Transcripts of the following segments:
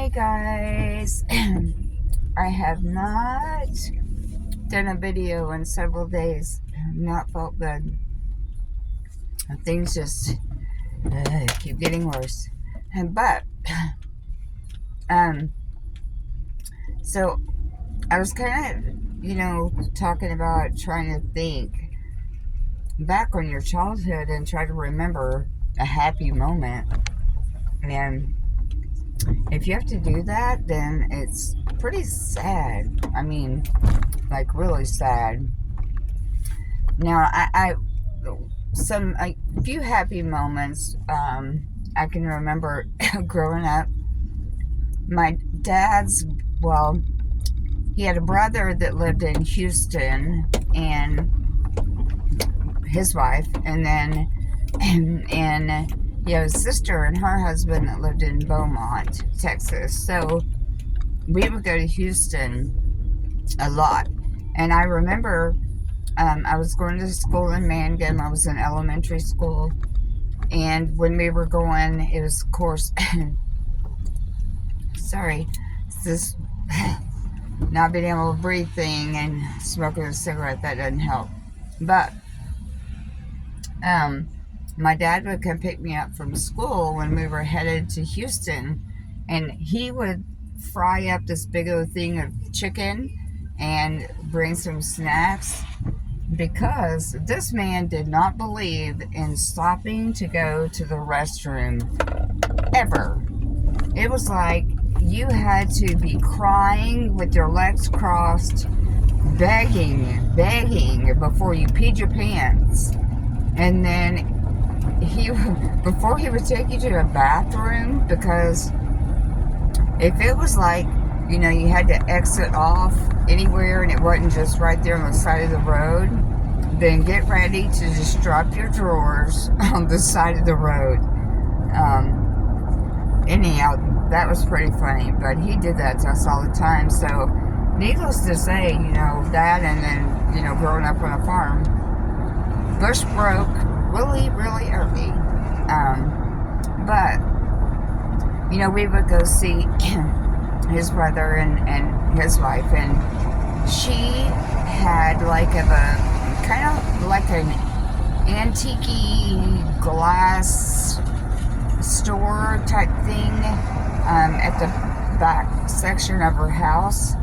Hey guys, I have not done a video in several days. Not felt good. Things just keep getting worse. But um, so I was kind of, talking about trying to think back on your childhood and try to remember a happy moment. And if you have to do that, then it's pretty sad. I mean, like really sad. Now, a few happy moments I can remember growing up. My dad's, well, he had a brother that lived in Houston and his wife, and then and he had a sister and her husband that lived in Beaumont, Texas. So we would go to Houston a lot, and I remember I was going to school in Mangum. I was in elementary school. And when we were going, it was, of course, sorry, it's this not being able to breathe thing and smoking a cigarette, that doesn't help. But my dad would come pick me up from school when we were headed to Houston, and he would fry up this big old thing of chicken and bring some snacks, because this man did not believe in stopping to go to the restroom ever. It was like you had to be crying with your legs crossed, begging before you peed your pants. And then before he would take you to a bathroom, because if it was like, you had to exit off anywhere and it wasn't just right there on the side of the road, then get ready to just drop your drawers on the side of the road. Anyhow, that was pretty funny, but he did that to us all the time. So, needless to say, that, and then, growing up on a farm, bush broke really, really early. But, we would go see his brother and his wife, and she had like kind of like an antique glass store type thing at the back section of her house,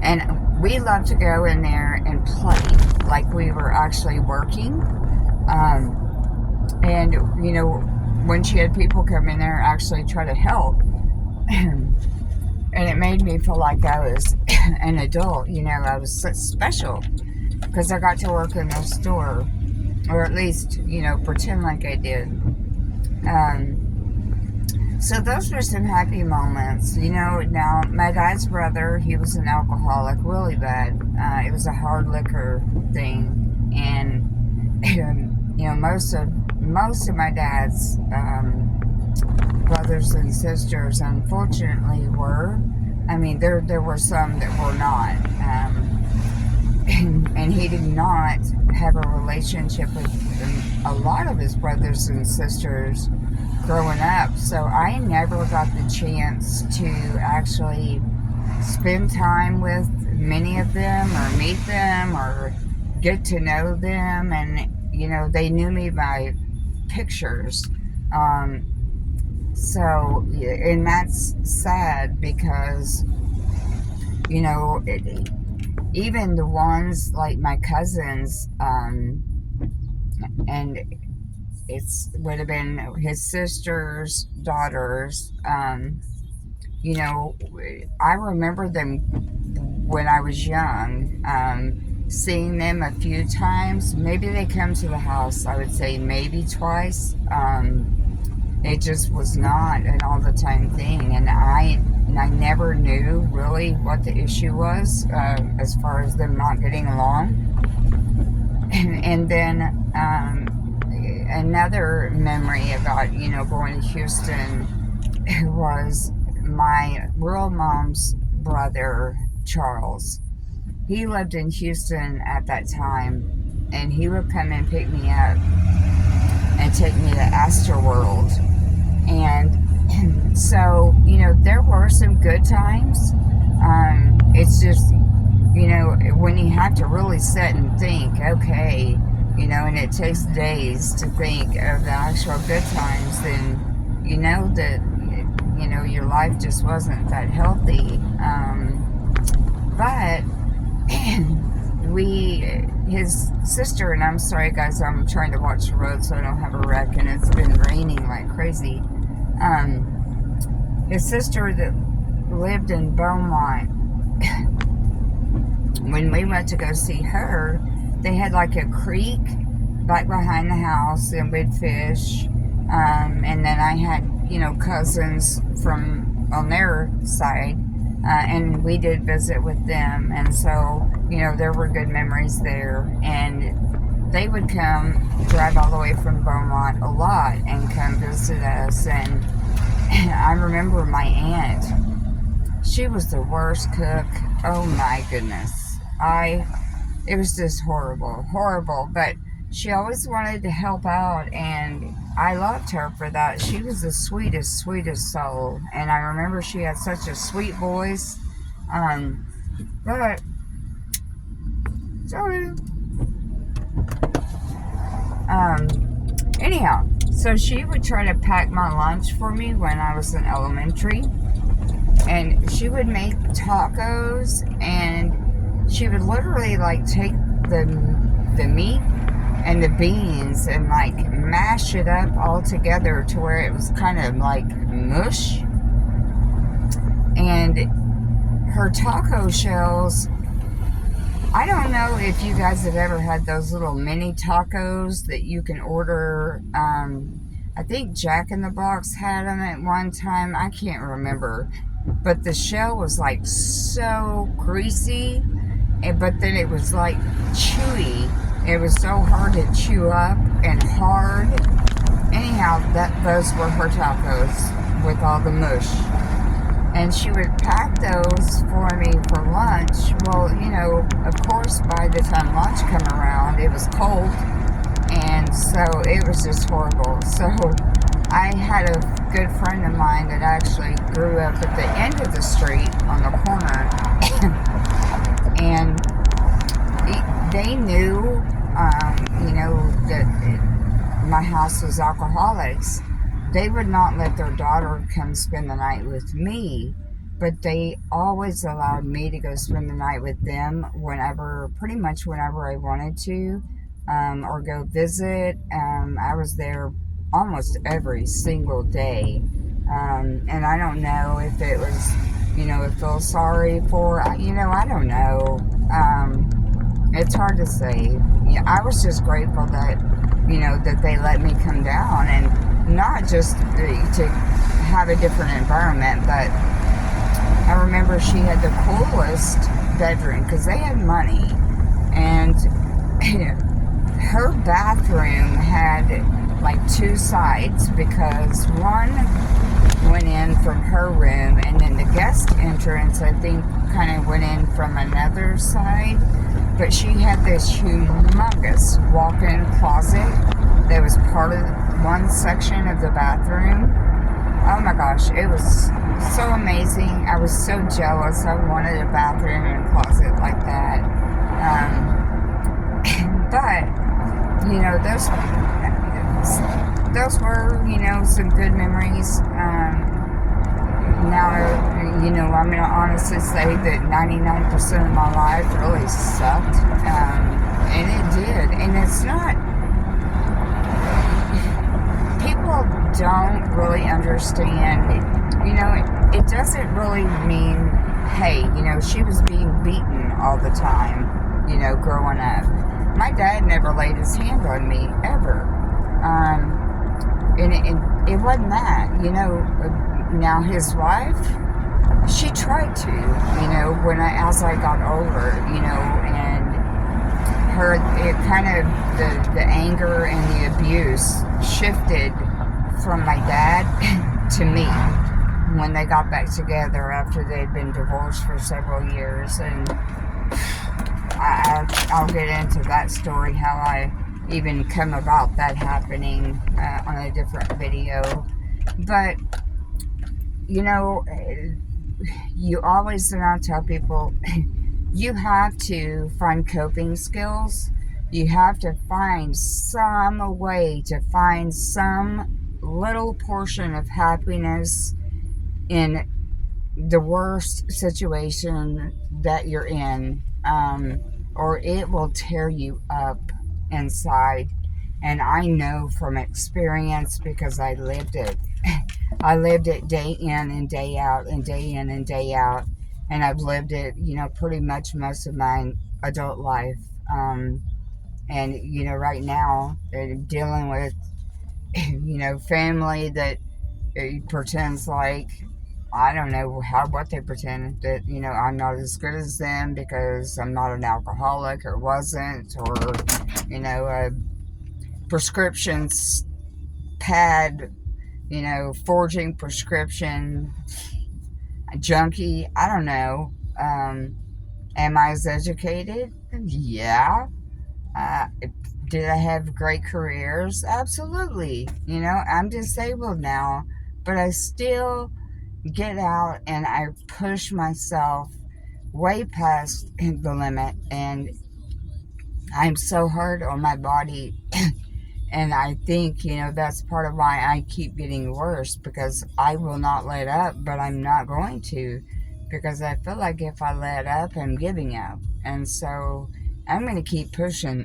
and we loved to go in there and play like we were actually working. And when she had people come in there, actually try to help. And it made me feel like I was an adult. I was so special because I got to work in the store, or at least pretend like I did. So those were some happy moments. Now my dad's brother, he was an alcoholic, really bad. It was a hard liquor thing, and most of my dad's brothers and sisters, unfortunately, were. I mean, there were some that were not, and he did not have a relationship with a lot of his brothers and sisters growing up. So I never got the chance to actually spend time with many of them, or meet them, or get to know them. And they knew me by pictures. So, and that's sad, because even the ones like my cousins, and would have been his sister's daughters. I remember them when I was young, seeing them a few times. Maybe they come to the house, I would say maybe twice. It just was not an all the time thing, and I never knew really what the issue was, as far as them not getting along. And then another memory about going to Houston was my real mom's brother, Charles. He lived in Houston at that time, and he would come and pick me up and take me to Astroworld. And So, there were some good times. It's just, when you have to really sit and think, okay, and it takes days to think of the actual good times, then that, your life just wasn't that healthy. But his sister, and I'm sorry guys, I'm trying to watch the road so I don't have a wreck, and it's been raining like crazy. His sister that lived in Beaumont, when we went to go see her, they had like a creek back behind the house, and we'd fish. And then I had, cousins from on their side, and we did visit with them. And so, there were good memories there. And they would come, drive all the way from Beaumont a lot, and come visit us. And I remember my aunt, she was the worst cook. Oh my goodness. It was just horrible, but she always wanted to help out, and I loved her for that. She was the sweetest soul, and I remember she had such a sweet voice. But, sorry. Anyhow, so she would try to pack my lunch for me when I was in elementary, and she would make tacos, and she would literally like take the meat and the beans and like mash it up all together to where it was kind of like mush. And her taco shells, I don't know if you guys have ever had those little mini tacos that you can order. I think Jack in the Box had them at one time. I can't remember. But the shell was like so greasy, but then it was like chewy. It was so hard to chew up and hard. Anyhow, those were her tacos with all the mush. And she would pack those for me for lunch. Well, of course, by the time lunch come around, it was cold. And so it was just horrible. So I had a good friend of mine that actually grew up at the end of the street on the corner. And they knew, that my house was alcoholics. They would not let their daughter come spend the night with me, but they always allowed me to go spend the night with them pretty much whenever I wanted to, or go visit. I was there almost every single day. And I don't know if it was, to feel sorry for, I don't know. It's hard to say. I was just grateful that, that they let me come down, and not just to have a different environment, but I remember she had the coolest bedroom because they had money, and her bathroom had like two sides, because one went in from her room, and then the guest entrance, I think, kind of went in from another side. But she had this humongous walk-in closet that was part of one section of the bathroom. Oh my gosh, it was so amazing. I was so jealous. I wanted a bathroom and a closet like that. But those were some good memories. Now, I'm going to honestly say that 99% of my life really sucked. And it did. And it's not, people don't really understand. It doesn't really mean, hey, she was being beaten all the time, growing up. My dad never laid his hand on me, ever. And it wasn't that, Now his wife, she tried to, as I got older, and it kind of, the anger and the abuse shifted from my dad to me when they got back together after they'd been divorced for several years. And I'll get into that story, how I even come about that happening on a different video. But you know, you always, and I tell people, you have to find coping skills. You have to find some way to find some little portion of happiness in the worst situation that you're in, or it will tear you up inside. And I know from experience because I lived it. I lived it day in and day out and day in and day out. And I've lived it, pretty much most of my adult life. And, right now, dealing with, family that pretends like, I don't know what they pretend that, I'm not as good as them because I'm not an alcoholic or wasn't, or, a prescriptions pad, forging prescription junkie. I don't know. Am I as educated? Yeah. Uh, did I have great careers? Absolutely. I'm disabled now, but I still get out and I push myself way past the limit, and I'm so hard on my body. And I think, that's part of why I keep getting worse, because I will not let up, but I'm not going to, because I feel like if I let up, I'm giving up. And so I'm going to keep pushing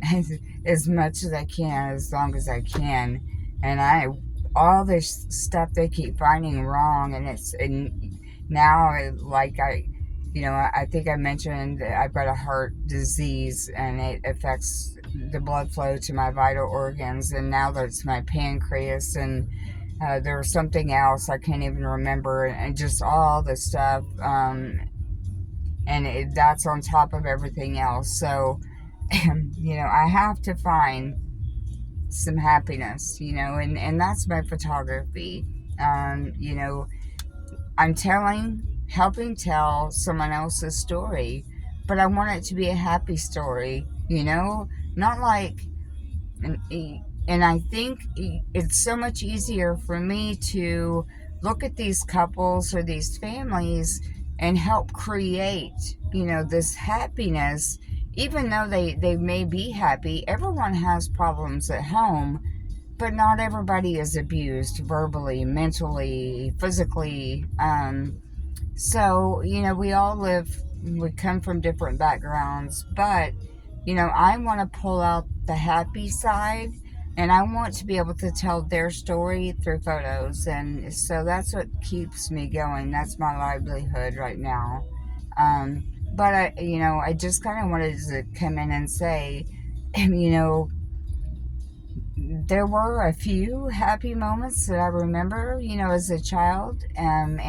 as much as I can, as long as I can. And all this stuff they keep finding wrong, and now, like I think I mentioned that I've got a heart disease and it affects the blood flow to my vital organs, and now that's my pancreas, and there was something else I can't even remember, and just all the stuff, and that's on top of everything else. So, I have to find some happiness, and that's my photography. I'm helping tell someone else's story, but I want it to be a happy story, not like, and, and I think it's so much easier for me to look at these couples or these families and help create, this happiness, even though they may be happy. Everyone has problems at home, but not everybody is abused verbally, mentally, physically. So, we come from different backgrounds, but, I want to pull out the happy side, and I want to be able to tell their story through photos. And so that's what keeps me going. That's my livelihood right now. Um, but I just kind of wanted to come in and say, you know, there were a few happy moments that I remember, as a child. And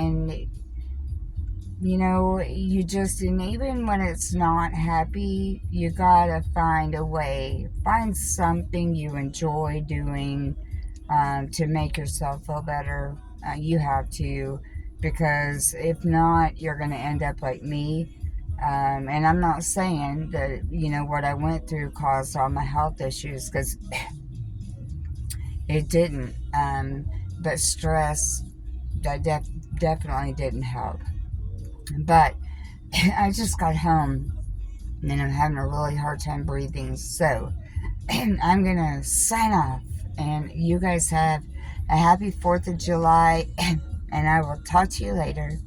you just, and even when it's not happy, you gotta find a way, find something you enjoy doing, to make yourself feel better. You have to, because if not, you're gonna end up like me. And I'm not saying that, what I went through caused all my health issues, because it didn't. But stress, that definitely didn't help. But I just got home and I'm having a really hard time breathing. So I'm going to sign off. And you guys have a happy 4th of July. And I will talk to you later.